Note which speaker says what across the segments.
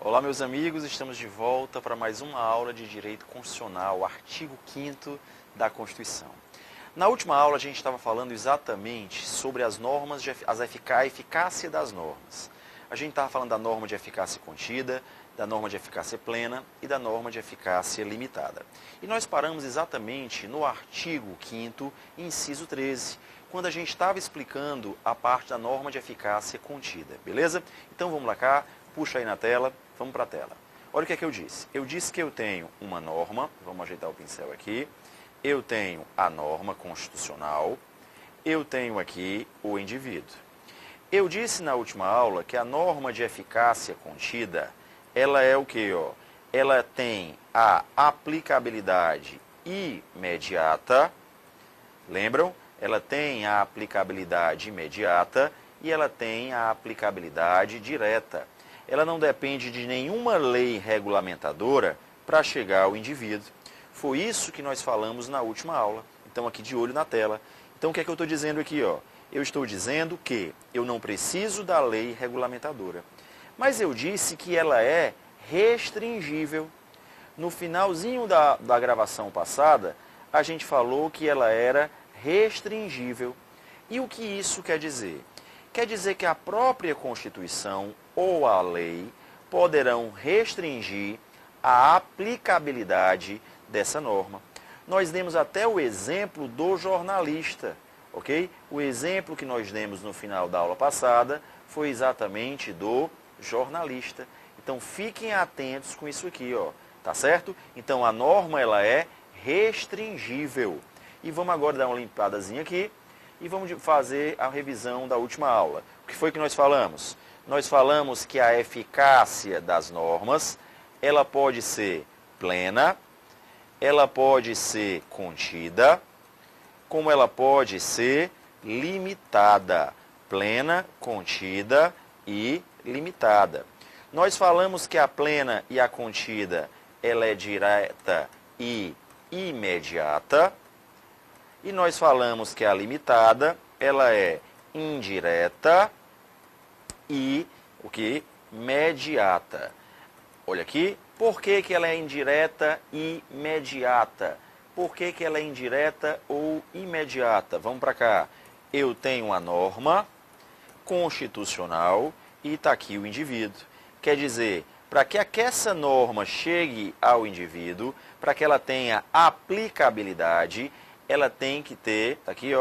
Speaker 1: Olá, meus amigos, estamos de volta para mais uma aula de Direito Constitucional, artigo 5º da Constituição. Na última aula, a gente estava falando exatamente sobre as normas, a eficácia das normas. A gente estava falando da norma de eficácia contida, da norma de eficácia plena e da norma de eficácia limitada. E nós paramos exatamente no artigo 5º, inciso 13, quando a gente estava explicando a parte da norma de eficácia contida, beleza? Então vamos lá cá, puxa aí na tela, vamos para a tela. Olha o que é que eu disse. Eu disse que eu tenho uma norma, vamos ajeitar o pincel aqui, eu tenho a norma constitucional, eu tenho aqui o indivíduo. Eu disse na última aula que a norma de eficácia contida, ela é o quê? Ela tem a aplicabilidade imediata, lembram? Ela tem a aplicabilidade imediata e ela tem a aplicabilidade direta. Ela não depende de nenhuma lei regulamentadora para chegar ao indivíduo. Foi isso que nós falamos na última aula. Então, aqui de olho na tela. Então, o que é que eu estou dizendo aqui? Eu estou dizendo que eu não preciso da lei regulamentadora. Mas eu disse que ela é restringível. No finalzinho da gravação passada, a gente falou que ela era restringível. E o que isso quer dizer? Quer dizer que a própria Constituição ou a lei poderão restringir a aplicabilidade dessa norma. Nós demos até o exemplo do jornalista, ok? O exemplo que nós demos no final da aula passada foi exatamente do jornalista. Então fiquem atentos com isso aqui, tá certo? Então a norma ela é restringível. E vamos agora dar uma limpadazinha aqui e vamos fazer a revisão da última aula. O que foi que nós falamos? Nós falamos que a eficácia das normas, ela pode ser plena, ela pode ser contida, como ela pode ser limitada. Plena, contida e limitada. Nós falamos que a plena e a contida, ela é direta e imediata. E nós falamos que a limitada, ela é indireta e o que? Mediata. Olha aqui, por que ela é indireta e imediata? Por que ela é indireta ou imediata? Vamos para cá. Eu tenho a norma constitucional e está aqui o indivíduo. Quer dizer, para que essa norma chegue ao indivíduo, para que ela tenha aplicabilidade, ela tem que ter, tá aqui,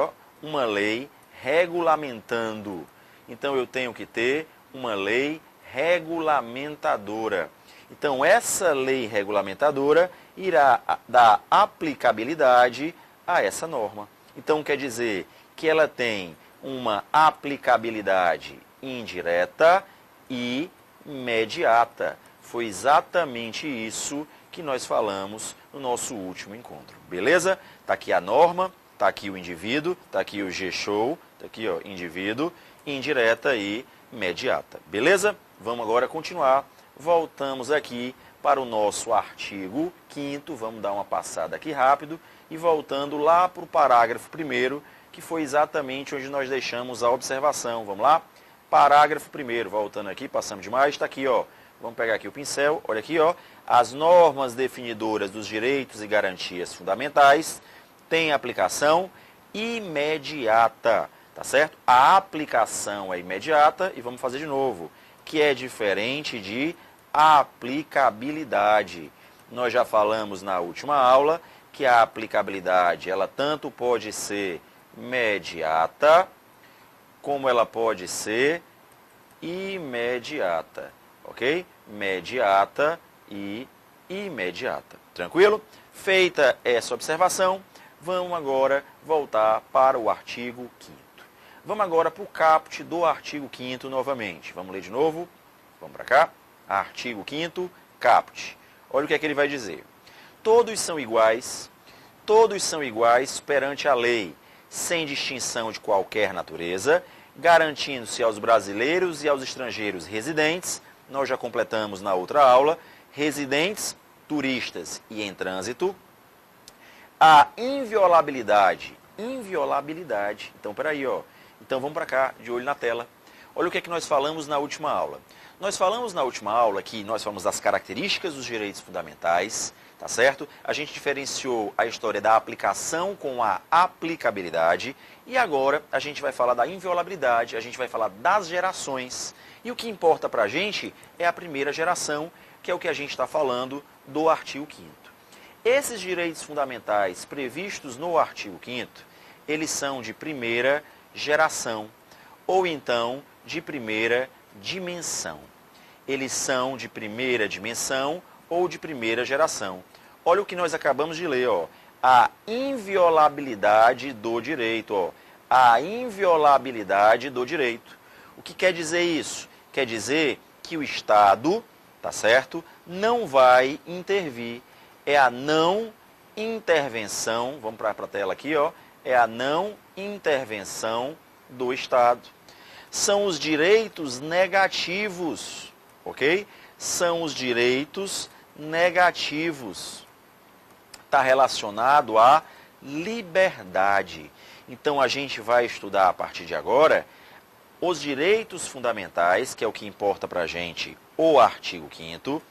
Speaker 1: uma lei regulamentando. Então, eu tenho que ter uma lei regulamentadora. Então, essa lei regulamentadora irá dar aplicabilidade a essa norma. Então, quer dizer que ela tem uma aplicabilidade indireta e imediata. Foi exatamente isso que nós falamos no nosso último encontro. Beleza? Está aqui a norma, está aqui o indivíduo, está aqui o G-show, está aqui indivíduo, indireta e imediata. Beleza? Vamos agora continuar. Voltamos aqui para o nosso artigo 5º, vamos dar uma passada aqui rápido e voltando lá para o parágrafo 1º, que foi exatamente onde nós deixamos a observação. Vamos lá? Parágrafo 1º, voltando aqui, passamos demais, está aqui, vamos pegar aqui o pincel, olha aqui, as normas definidoras dos direitos e garantias fundamentais têm aplicação imediata, tá certo? A aplicação é imediata e vamos fazer de novo, que é diferente de aplicabilidade. Nós já falamos na última aula que a aplicabilidade, ela tanto pode ser imediata, como ela pode ser imediata, ok? Imediata e imediata. Tranquilo? Feita essa observação, vamos agora voltar para o artigo 5º. Vamos agora para o caput do artigo 5º novamente. Vamos ler de novo? Vamos para cá. Artigo 5º, caput. Olha o que é que ele vai dizer. Todos são iguais perante a lei, sem distinção de qualquer natureza, garantindo-se aos brasileiros e aos estrangeiros residentes, nós já completamos na outra aula, residentes, turistas e em trânsito, a inviolabilidade. Então, peraí, então vamos para cá, de olho na tela. Olha o que é que nós falamos na última aula. Nós falamos na última aula que nós falamos das características dos direitos fundamentais, tá certo? A gente diferenciou a história da aplicação com a aplicabilidade e agora a gente vai falar da inviolabilidade, a gente vai falar das gerações. E o que importa para a gente é a primeira geração, que é o que a gente está falando do artigo 5º. Esses direitos fundamentais previstos no artigo 5º, eles são de primeira geração ou então de primeira dimensão. Eles são de primeira dimensão ou de primeira geração. Olha o que nós acabamos de ler, ó. A inviolabilidade do direito, ó. A inviolabilidade do direito. O que quer dizer isso? Quer dizer que o Estado, tá certo, não vai intervir. É a não intervenção, vamos para a tela aqui, ó. É a não intervenção do Estado. São os direitos negativos, ok? São os direitos negativos. Está relacionado à liberdade. Então, a gente vai estudar a partir de agora os direitos fundamentais, que é o que importa para a gente, o artigo 5º.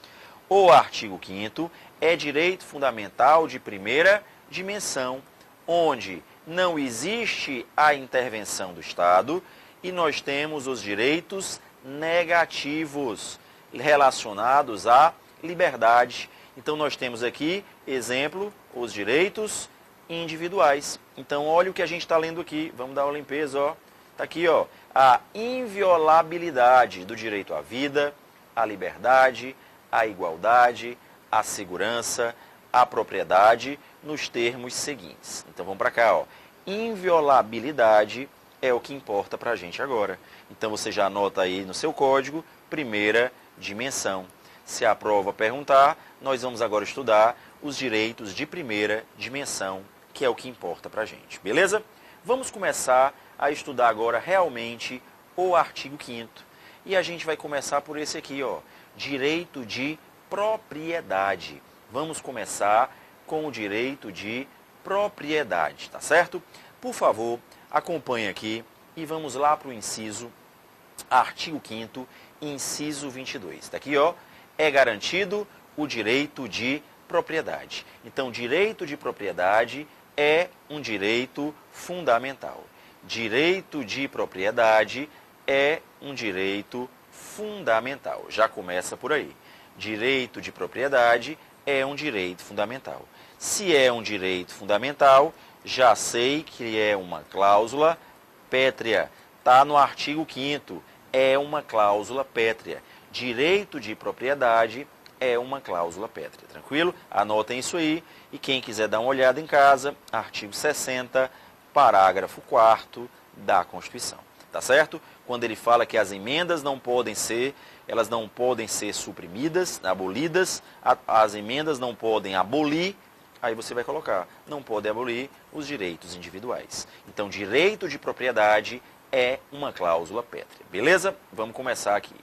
Speaker 1: O artigo 5º é direito fundamental de primeira dimensão, onde não existe a intervenção do Estado e nós temos os direitos negativos relacionados à liberdade. Então, nós temos aqui, exemplo, os direitos individuais. Então, olha o que a gente está lendo aqui. Vamos dar uma limpeza, ó. Está aqui, ó. A inviolabilidade do direito à vida, à liberdade, à igualdade, à segurança, à propriedade, nos termos seguintes. Então, vamos para cá, ó. Inviolabilidade é o que importa para a gente agora. Então, você já anota aí no seu código, primeira dimensão. Se a prova perguntar, nós vamos agora estudar os direitos de primeira dimensão, que é o que importa para a gente. Beleza? Vamos começar a estudar agora realmente o artigo 5º. E a gente vai começar por esse aqui, ó. Direito de propriedade. Vamos começar com o direito de propriedade, tá certo? Por favor, acompanhe aqui e vamos lá para o inciso, artigo 5º, inciso 22. Está aqui, ó, é garantido o direito de propriedade. Então, direito de propriedade é um direito fundamental. Direito de propriedade é um direito fundamental. Já começa por aí. Direito de propriedade é um direito fundamental. Se é um direito fundamental, já sei que é uma cláusula pétrea. Está no artigo 5º, é uma cláusula pétrea. Direito de propriedade é uma cláusula pétrea. Tranquilo? Anotem isso aí. E quem quiser dar uma olhada em casa, artigo 60, parágrafo 4º da Constituição. Tá certo? Quando ele fala que as emendas não podem ser, elas não podem ser suprimidas, abolidas, as emendas não podem abolir, aí você vai colocar, não pode abolir os direitos individuais. Então, direito de propriedade é uma cláusula pétrea. Beleza? Vamos começar aqui.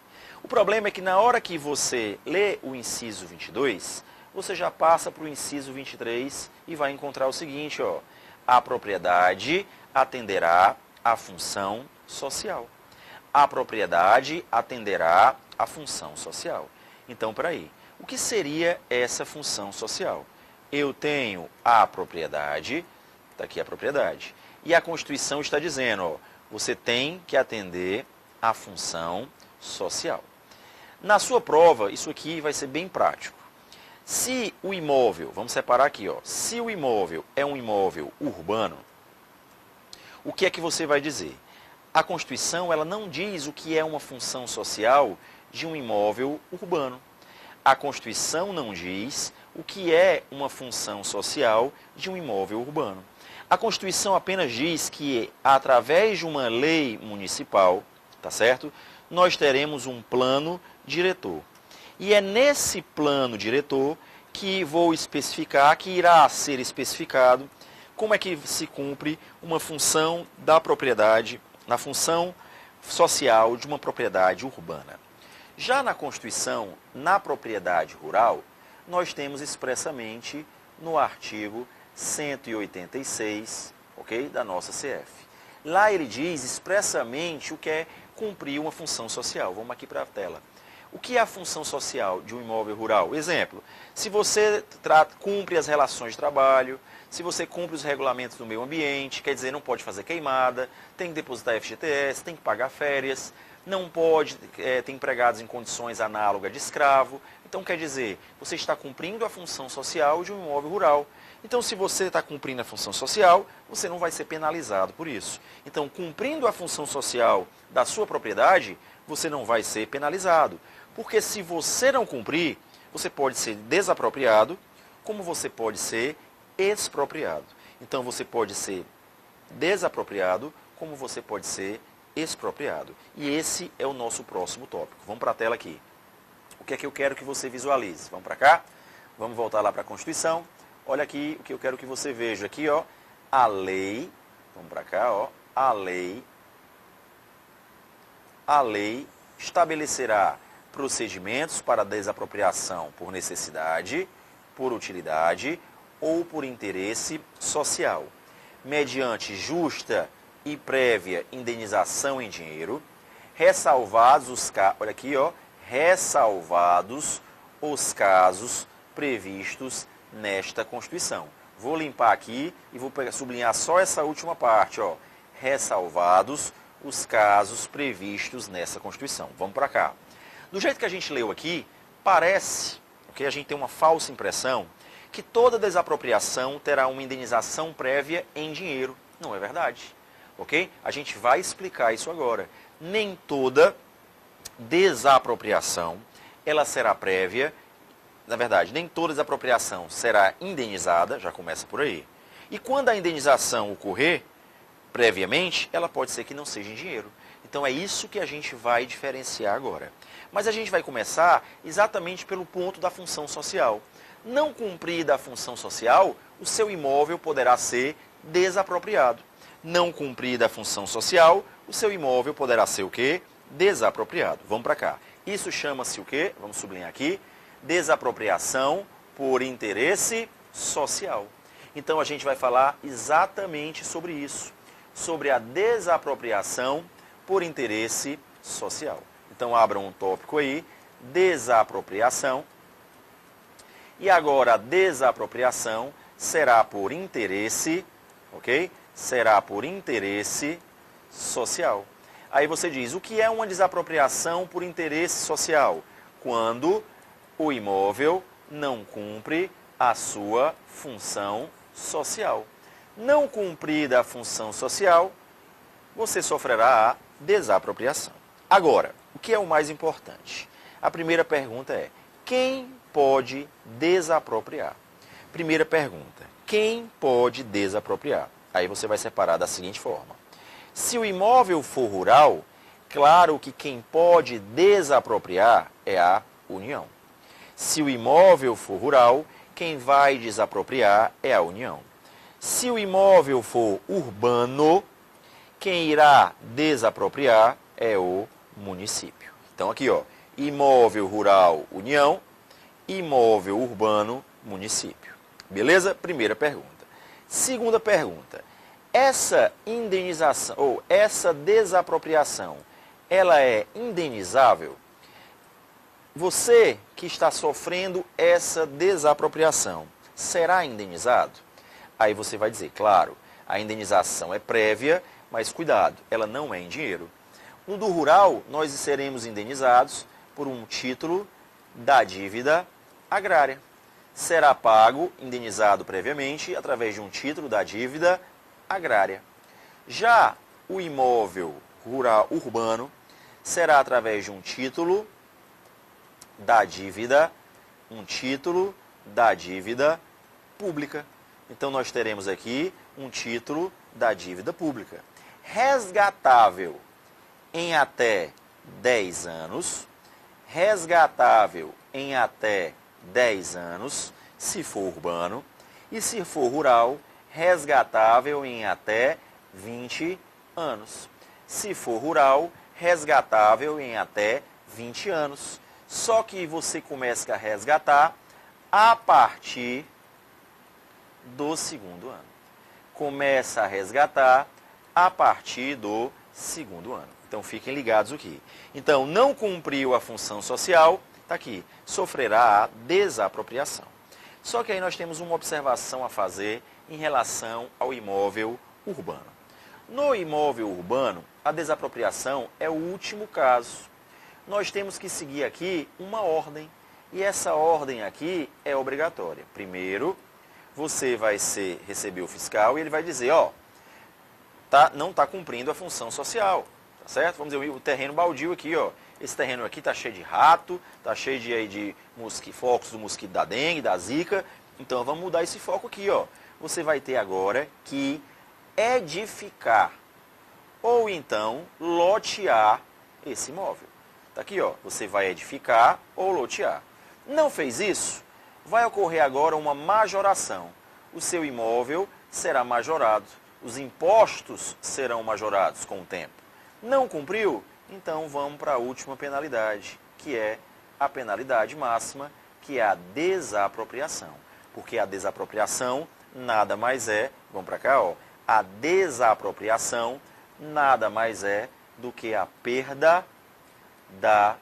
Speaker 1: O problema é que na hora que você lê o inciso 22, você já passa para o inciso 23 e vai encontrar o seguinte, ó. A propriedade atenderá à função social. A propriedade atenderá à função social. Então, peraí, o que seria essa função social? Eu tenho a propriedade, está aqui a propriedade, e a Constituição está dizendo, ó, você tem que atender à função social. Na sua prova, isso aqui vai ser bem prático. Se o imóvel, vamos separar aqui, ó, se o imóvel é um imóvel urbano, o que é que você vai dizer? A Constituição, ela não diz o que é uma função social de um imóvel urbano. A Constituição não diz o que é uma função social de um imóvel urbano. A Constituição apenas diz que, através de uma lei municipal, tá certo? Nós teremos um plano diretor. E é nesse plano diretor que vou especificar, que irá ser especificado, como é que se cumpre uma função da propriedade, na função social de uma propriedade urbana. Já na Constituição, na propriedade rural, nós temos expressamente no artigo 186, ok, da nossa CF. Lá ele diz expressamente o que é cumprir uma função social. Vamos aqui para a tela. O que é a função social de um imóvel rural? Exemplo, se você cumpre as relações de trabalho, se você cumpre os regulamentos do meio ambiente, quer dizer, não pode fazer queimada, tem que depositar FGTS, tem que pagar férias, não pode ter empregados em condições análogas de escravo. Então, quer dizer, você está cumprindo a função social de um imóvel rural. Então, se você está cumprindo a função social, você não vai ser penalizado por isso. Então, cumprindo a função social da sua propriedade, você não vai ser penalizado. Porque se você não cumprir, você pode ser desapropriado, como você pode ser expropriado. Então, você pode ser desapropriado, como você pode ser expropriado. E esse é o nosso próximo tópico. Vamos para a tela aqui. O que é que eu quero que você visualize? Vamos para cá? Vamos voltar lá para a Constituição. Olha aqui o que eu quero que você veja aqui, ó. A lei, vamos para cá, ó. A lei estabelecerá procedimentos para desapropriação por necessidade, por utilidade ou por interesse social, mediante justa e prévia indenização em dinheiro, ressalvados os olha aqui, ó, ressalvados os casos previstos nesta Constituição. Vou limpar aqui e vou sublinhar só essa última parte, ó, ressalvados os casos previstos nessa Constituição. Vamos para cá. Do jeito que a gente leu aqui, parece que a gente tem uma falsa impressão que toda desapropriação terá uma indenização prévia em dinheiro. Não é verdade. Ok? A gente vai explicar isso agora. Nem toda desapropriação ela será prévia. Na verdade, nem toda desapropriação será indenizada, já começa por aí. E quando a indenização ocorrer previamente, ela pode ser que não seja em dinheiro. Então é isso que a gente vai diferenciar agora. Mas a gente vai começar exatamente pelo ponto da função social. Não cumprida a função social, o seu imóvel poderá ser desapropriado. Não cumprida a função social, o seu imóvel poderá ser o quê? Desapropriado. Vamos para cá. Isso chama-se o quê? Vamos sublinhar aqui. Desapropriação por interesse social. Então a gente vai falar exatamente sobre isso. Sobre a desapropriação por interesse social. Então abram um tópico aí, desapropriação. E agora a desapropriação será por interesse, ok? Será por interesse social. Aí você diz, o que é uma desapropriação por interesse social? Quando o imóvel não cumpre a sua função social. Não cumprida a função social, você sofrerá a desapropriação. Agora, o que é o mais importante? A primeira pergunta é, quem pode desapropriar? Primeira pergunta, quem pode desapropriar? Aí você vai separar da seguinte forma. Se o imóvel for rural, claro que quem pode desapropriar é a União. Se o imóvel for rural, quem vai desapropriar é a União. Se o imóvel for urbano, quem irá desapropriar é o município. Então aqui, ó, imóvel rural, União, imóvel urbano, município. Beleza? Primeira pergunta. Segunda pergunta. Essa indenização ou essa desapropriação, ela é indenizável? Você que está sofrendo essa desapropriação, será indenizado? Aí você vai dizer, claro, a indenização é prévia, mas cuidado, ela não é em dinheiro. No do rural, nós seremos indenizados por um título da dívida agrária. Será pago, indenizado previamente, através de um título da dívida agrária. Já o imóvel rural urbano será através de um título da dívida pública. Então nós teremos aqui um título da dívida pública. Resgatável em até 10 anos, resgatável em até 10 anos, se for urbano, e se for rural, resgatável em até 20 anos. Se for rural, resgatável em até 20 anos. Só que você começa a resgatar a partir do segundo ano. Começa a resgatar a partir do segundo ano. Então fiquem ligados aqui. Então, não cumpriu a função social, está aqui, sofrerá a desapropriação. Só que aí nós temos uma observação a fazer em relação ao imóvel urbano. No imóvel urbano, a desapropriação é o último caso. Nós temos que seguir aqui uma ordem. E essa ordem aqui é obrigatória. Primeiro, você vai receber o fiscal e ele vai dizer, ó, não está cumprindo a função social, tá certo? Vamos dizer, o terreno baldio aqui, ó, esse terreno aqui está cheio de rato, está cheio de focos do mosquito da dengue, da zika, então vamos mudar esse foco aqui, ó. Você vai ter agora que edificar ou então lotear esse imóvel. Tá aqui, ó, você vai edificar ou lotear. Não fez isso? Vai ocorrer agora uma majoração. O seu imóvel será majorado. Os impostos serão majorados com o tempo. Não cumpriu? Então vamos para a última penalidade, que é a penalidade máxima, que é a desapropriação. Porque a desapropriação nada mais é, vamos para cá, ó, a desapropriação nada mais é do que a perda da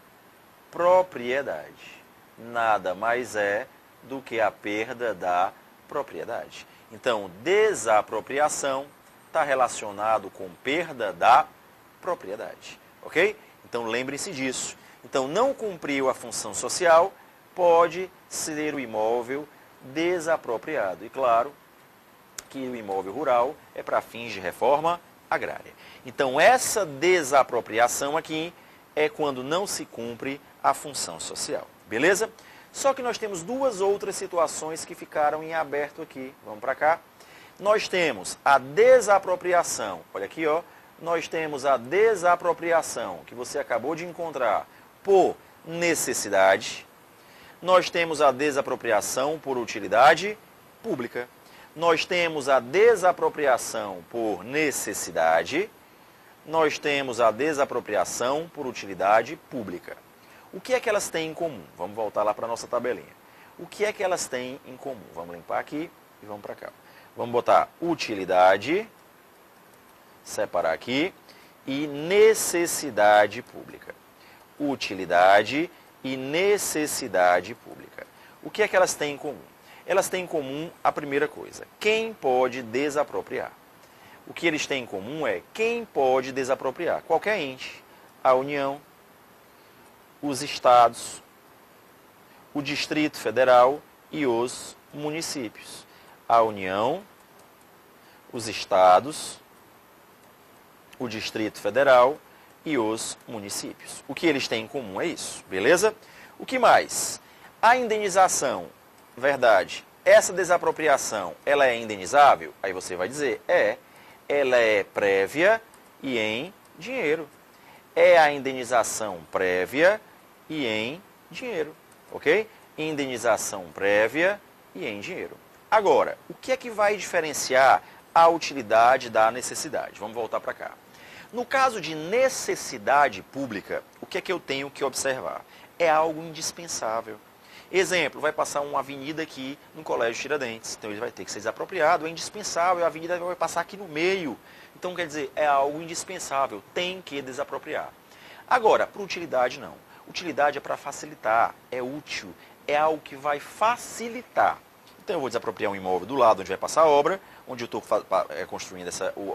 Speaker 1: propriedade. Nada mais é do que a perda da propriedade. Então, desapropriação está relacionado com perda da propriedade, ok? Então, lembre-se disso. Então, não cumpriu a função social, pode ser o imóvel desapropriado. E, claro, que o imóvel rural é para fins de reforma agrária. Então, essa desapropriação aqui é quando não se cumpre a função social, beleza? Só que nós temos duas outras situações que ficaram em aberto aqui. Vamos para cá. Nós temos a desapropriação, olha aqui, ó. Nós temos a desapropriação, que você acabou de encontrar, por necessidade. Nós temos a desapropriação por utilidade pública. Nós temos a desapropriação por necessidade. Nós temos a desapropriação por utilidade pública. O que é que elas têm em comum? Vamos voltar lá para a nossa tabelinha. O que é que elas têm em comum? Vamos limpar aqui e vamos para cá. Vamos botar utilidade, separar aqui, e necessidade pública. Utilidade e necessidade pública. O que é que elas têm em comum? Elas têm em comum a primeira coisa, quem pode desapropriar. O que eles têm em comum é quem pode desapropriar. Qualquer ente, a União, os estados, o Distrito Federal e os municípios. A União, os estados, o Distrito Federal e os municípios. O que eles têm em comum é isso, beleza? O que mais? A indenização, verdade, essa desapropriação, ela é indenizável? Aí você vai dizer, ela é prévia e em dinheiro. É a indenização prévia e em dinheiro, ok? Indenização prévia e em dinheiro. Agora, o que é que vai diferenciar a utilidade da necessidade? Vamos voltar para cá. No caso de necessidade pública, o que é que eu tenho que observar? É algo indispensável. Exemplo, vai passar uma avenida aqui no Colégio Tiradentes, então ele vai ter que ser desapropriado, é indispensável, a avenida vai passar aqui no meio. Então, quer dizer, é algo indispensável, tem que desapropriar. Agora, para utilidade não. Utilidade é para facilitar, é útil, é algo que vai facilitar. Então eu vou desapropriar um imóvel do lado onde vai passar a obra, onde eu estou construindo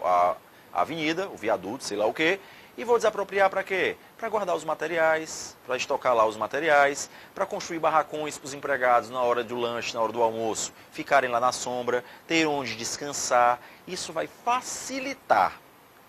Speaker 1: a avenida, o viaduto, sei lá o quê, e vou desapropriar para quê? Para guardar os materiais, para estocar lá os materiais, para construir barracões para os empregados na hora do lanche, na hora do almoço, ficarem lá na sombra, ter onde descansar. Isso vai facilitar,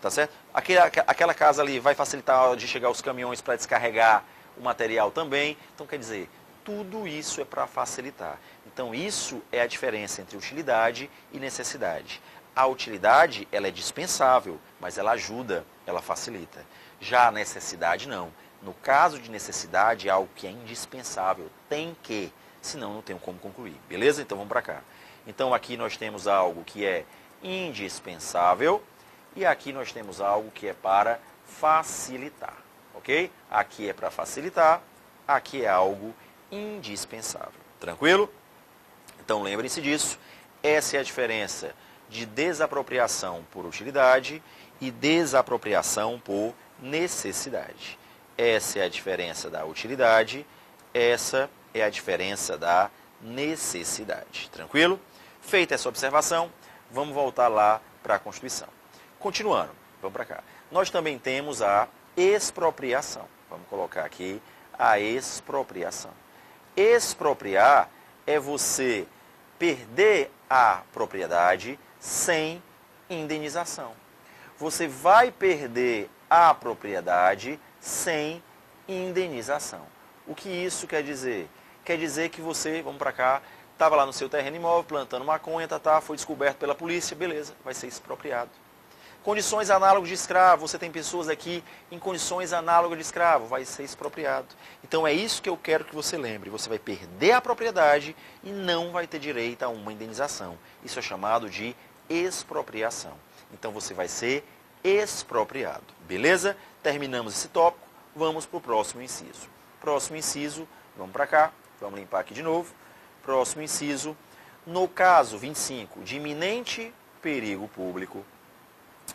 Speaker 1: tá certo? Aquela casa ali vai facilitar a hora de chegar os caminhões para descarregar o material também. Então, quer dizer, tudo isso é para facilitar. Então, isso é a diferença entre utilidade e necessidade. A utilidade, ela é dispensável, mas ela ajuda, ela facilita. Já a necessidade, não. No caso de necessidade, é algo que é indispensável, tem que, senão não tenho como concluir. Beleza? Então, vamos para cá. Então, aqui nós temos algo que é indispensável e aqui nós temos algo que é para facilitar, ok? Aqui é para facilitar, aqui é algo indispensável. Tranquilo? Então, lembrem-se disso. Essa é a diferença de desapropriação por utilidade e desapropriação por necessidade. Essa é a diferença da utilidade, essa é a diferença da necessidade. Tranquilo? Feita essa observação, vamos voltar lá para a Constituição. Continuando, vamos para cá. Nós também temos a expropriação. Vamos colocar aqui a expropriação. Expropriar é você perder a propriedade sem indenização. Você vai perder a propriedade sem indenização. O que isso quer dizer? Quer dizer que você, vamos para cá, estava lá no seu terreno imóvel, plantando maconha, foi descoberto pela polícia, beleza, vai ser expropriado. Condições análogas de escravo, você tem pessoas aqui em condições análogas de escravo, vai ser expropriado. Então é isso que eu quero que você lembre, você vai perder a propriedade e não vai ter direito a uma indenização. Isso é chamado de expropriação. Então você vai ser expropriado, beleza? Terminamos esse tópico, vamos para o próximo inciso. Próximo inciso, vamos para cá, vamos limpar aqui de novo. Próximo inciso, no caso 25, de iminente perigo público,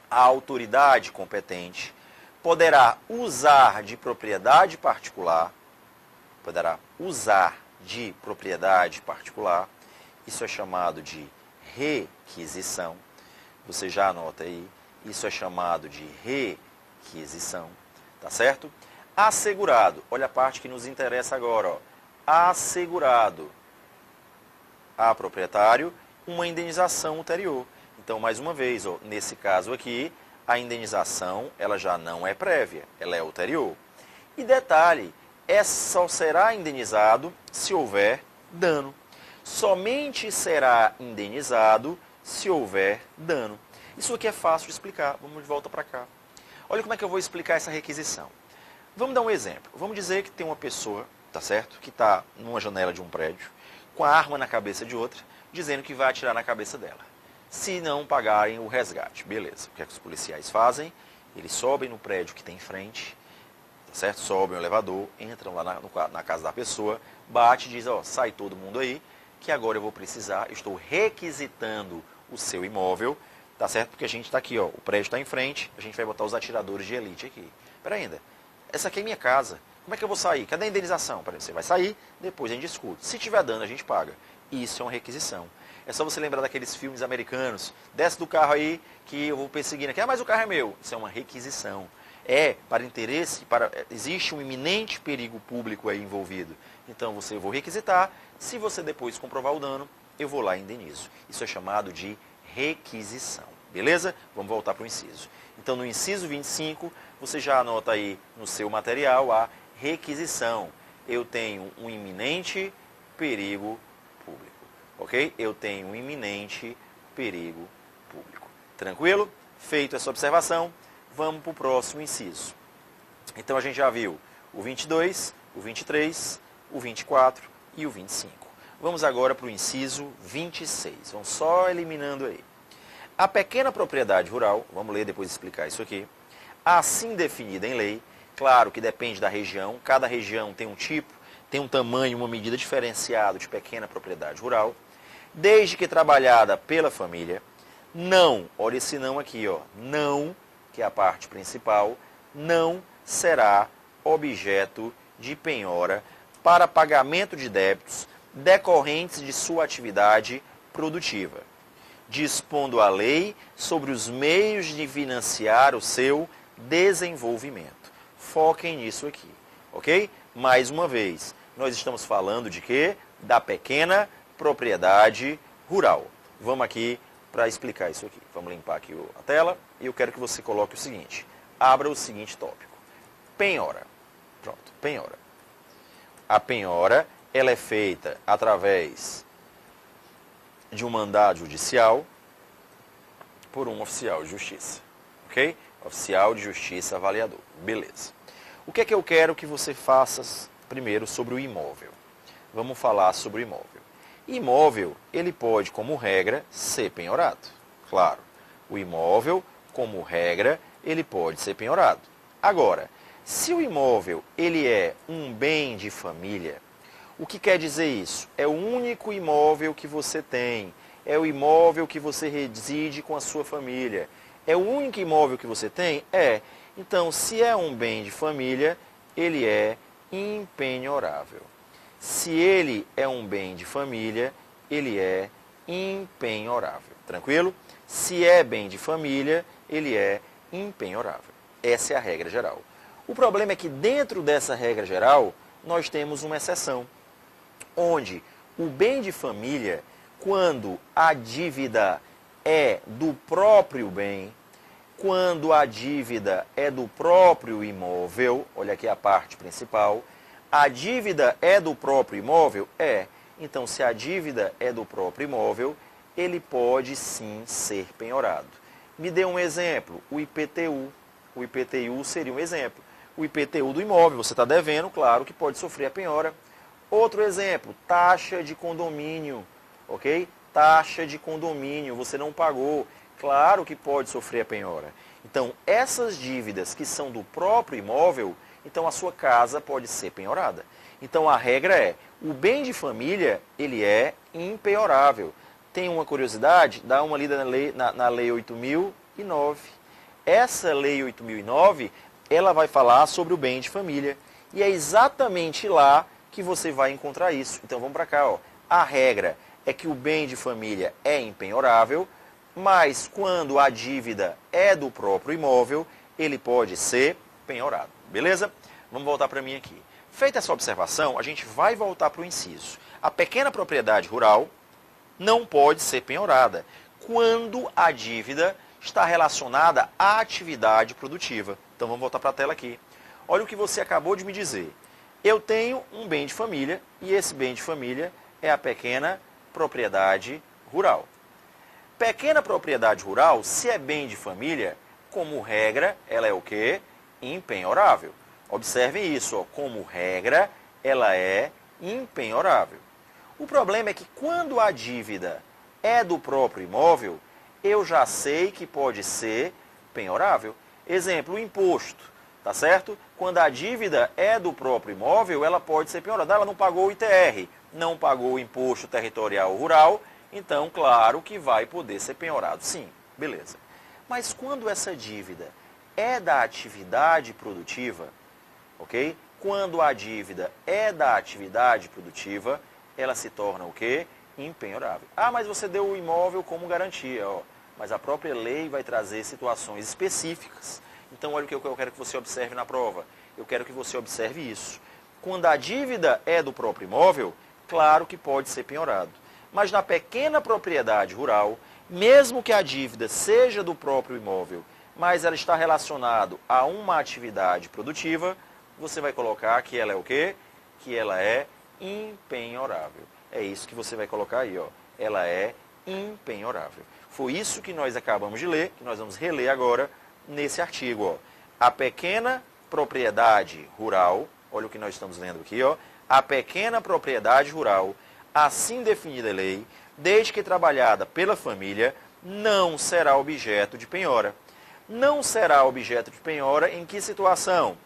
Speaker 1: a autoridade competente poderá usar de propriedade particular, isso é chamado de requisição, você já anota aí, isso é chamado de requisição, tá certo? Assegurado, olha a parte que nos interessa agora, ó. Assegurado a proprietário uma indenização ulterior. Então, mais uma vez, ó, nesse caso aqui, a indenização ela já não é prévia, ela é ulterior. E detalhe, só será indenizado se houver dano. Somente será indenizado se houver dano. Isso aqui é fácil de explicar, vamos de volta para cá. Olha como é que eu vou explicar essa requisição. Vamos dar um exemplo. Vamos dizer que tem uma pessoa, tá certo, que está numa janela de um prédio, com a arma na cabeça de outra, dizendo que vai atirar na cabeça dela, se não pagarem o resgate. Beleza, o que é que os policiais fazem? Eles sobem no prédio que tem em frente, tá certo? Sobem o elevador, entram lá na casa da pessoa, bate e diz, ó, sai todo mundo aí, que agora eu vou precisar, eu estou requisitando o seu imóvel, tá certo? Porque a gente está aqui, ó, o prédio está em frente, a gente vai botar os atiradores de elite aqui. Espera ainda, essa aqui é minha casa, como é que eu vou sair? Cadê a indenização? Você vai sair, depois a gente discute. Se tiver dano, a gente paga. Isso é uma requisição. É só você lembrar daqueles filmes americanos. Desce do carro aí que eu vou perseguindo aqui. Ah, mas o carro é meu. Isso é uma requisição. É para interesse, existe um iminente perigo público aí envolvido. Então eu vou requisitar. Se você depois comprovar o dano, eu vou lá e indenizo. Isso é chamado de requisição. Beleza? Vamos voltar para o inciso. Então no inciso 25, você já anota aí no seu material a requisição. Eu tenho um iminente perigo público, ok? Eu tenho um iminente perigo público. Tranquilo? Feito essa observação, vamos para o próximo inciso. Então a gente já viu o 22, o 23, o 24 e o 25. Vamos agora para o inciso 26. Vamos só eliminando aí. A pequena propriedade rural, vamos ler depois explicar isso aqui, assim definida em lei, claro que depende da região, cada região tem um tipo, tem um tamanho, uma medida diferenciada de pequena propriedade rural, desde que trabalhada pela família, não, olha esse não aqui, ó, não, que é a parte principal, não será objeto de penhora para pagamento de débitos decorrentes de sua atividade produtiva, dispondo a lei sobre os meios de financiar o seu desenvolvimento. Foquem nisso aqui, ok? Mais uma vez, nós estamos falando de quê? Da pequena propriedade rural. Vamos aqui para explicar isso aqui. Vamos limpar aqui a tela e eu quero que você coloque o seguinte. Abra o seguinte tópico. Penhora. Pronto, penhora. A penhora, ela é feita através de um mandado judicial por um oficial de justiça, ok? Oficial de justiça avaliador, beleza. O que é que eu quero que você faça primeiro sobre o imóvel? Vamos falar sobre o imóvel. Imóvel, ele pode, como regra, ser penhorado. Claro, o imóvel, como regra, ele pode ser penhorado. Agora, se o imóvel ele é um bem de família, o que quer dizer isso? É o único imóvel que você tem, é o imóvel que você reside com a sua família. É o único imóvel que você tem? É. Então, se é um bem de família, ele é impenhorável. Se ele é um bem de família, ele é impenhorável. Tranquilo? Se é bem de família, ele é impenhorável. Essa é a regra geral. O problema é que dentro dessa regra geral, nós temos uma exceção, onde o bem de família, quando a dívida é do próprio bem, quando a dívida é do próprio imóvel, olha aqui a parte principal, a dívida é do próprio imóvel? É. Então, se a dívida é do próprio imóvel, ele pode sim ser penhorado. Me dê um exemplo, o IPTU. O IPTU seria um exemplo. O IPTU do imóvel, você está devendo, claro que pode sofrer a penhora. Outro exemplo, taxa de condomínio, ok? Taxa de condomínio, você não pagou, claro que pode sofrer a penhora. Então, essas dívidas que são do próprio imóvel, então a sua casa pode ser penhorada. Então, a regra é, o bem de família, ele é impenhorável. Tem uma curiosidade? Dá uma lida na lei 8.009. Essa lei 8.009, ela vai falar sobre o bem de família. E é exatamente lá que você vai encontrar isso. Então vamos para cá, ó. A regra é que o bem de família é impenhorável, mas quando a dívida é do próprio imóvel, ele pode ser penhorado. Beleza? Vamos voltar para mim aqui. Feita essa observação, a gente vai voltar para o inciso. A pequena propriedade rural não pode ser penhorada quando a dívida está relacionada à atividade produtiva. Então vamos voltar para a tela aqui. Olha o que você acabou de me dizer. Eu tenho um bem de família e esse bem de família é a pequena propriedade rural. Pequena propriedade rural, se é bem de família, como regra, ela é o quê? Impenhorável. Observem isso, ó. Como regra, ela é impenhorável. O problema é que quando a dívida é do próprio imóvel, eu já sei que pode ser penhorável. Exemplo, o imposto, tá certo? Quando a dívida é do próprio imóvel, ela pode ser penhorada. Ela não pagou o ITR, não pagou o imposto territorial rural, então, claro que vai poder ser penhorado. Sim, beleza. Mas quando essa dívida é da atividade produtiva, ok? Quando a dívida é da atividade produtiva, ela se torna o quê? Impenhorável. Ah, mas você deu o imóvel como garantia, ó. Mas a própria lei vai trazer situações específicas. Então, olha o que eu quero que você observe na prova. Eu quero que você observe isso. Quando a dívida é do próprio imóvel, claro que pode ser penhorado. Mas na pequena propriedade rural, mesmo que a dívida seja do próprio imóvel, mas ela está relacionada a uma atividade produtiva, você vai colocar que ela é o quê? Que ela é impenhorável. É isso que você vai colocar aí, ó. Ela é impenhorável. Foi isso que nós acabamos de ler, que nós vamos reler agora nesse artigo, ó. A pequena propriedade rural, olha o que nós estamos lendo aqui, ó. A pequena propriedade rural, assim definida em lei, desde que trabalhada pela família, não será objeto de penhora. Não será objeto de penhora em que situação?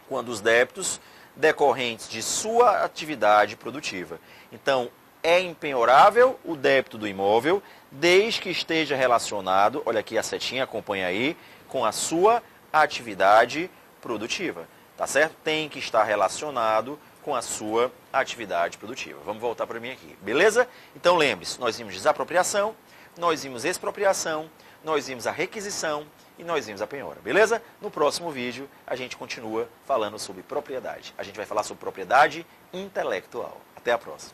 Speaker 1: Quando os débitos decorrentes de sua atividade produtiva. Então, é impenhorável o débito do imóvel, desde que esteja relacionado, olha aqui a setinha, acompanha aí, com a sua atividade produtiva. Tá certo? Tem que estar relacionado com a sua atividade produtiva. Vamos voltar para mim aqui, beleza? Então lembre-se, nós vimos desapropriação, nós vimos expropriação, nós vimos a requisição e nós vimos a penhora, beleza? No próximo vídeo a gente continua falando sobre propriedade. A gente vai falar sobre propriedade intelectual. Até a próxima.